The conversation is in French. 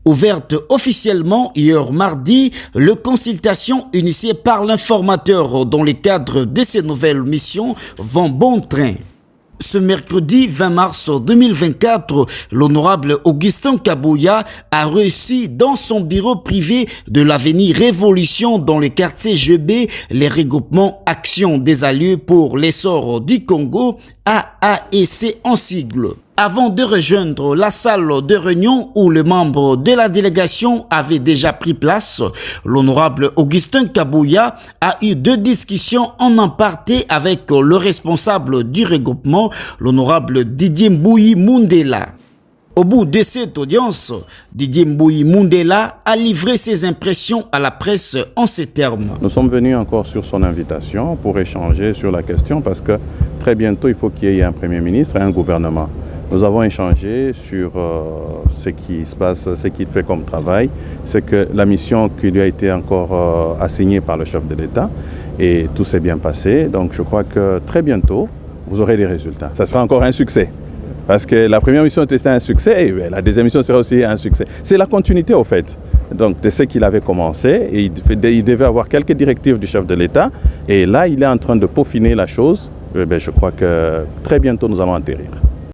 Ouverte officiellement hier mardi, les consultations initiées par l'informateur dans le cadre de ces nouvelles missions vont bon train. Ce mercredi 20 mars 2024, l'honorable Augustin Kabouya a reçu dans son bureau privé de l'avenue Révolution dans le quartier GB les regroupements Action des Alliés pour l'essor du Congo, AAEC en sigle. Avant de rejoindre la salle de réunion où les membres de la délégation avaient déjà pris place, l'honorable Augustin Kabouya a eu deux discussions en aparté avec le responsable du regroupement, l'honorable Didier Mbouyi Mundela. Au bout de cette audience, Didier Mbouyi Mundela a livré ses impressions à la presse en ces termes. Nous sommes venus encore sur son invitation pour échanger sur la question parce que très bientôt il faut qu'il y ait un Premier ministre et un gouvernement. Nous avons échangé sur ce qui se passe, ce qu'il fait comme travail. C'est que la mission qui lui a été encore assignée par le chef de l'État et tout s'est bien passé. Donc je crois que très bientôt, vous aurez des résultats. Ça sera encore un succès. Parce que la première mission était un succès et la deuxième mission sera aussi un succès. C'est la continuité au fait. Donc de ce qu'il avait commencé et il devait avoir quelques directives du chef de l'État. Et là, il est en train de peaufiner la chose. Je crois que très bientôt, nous allons atterrir.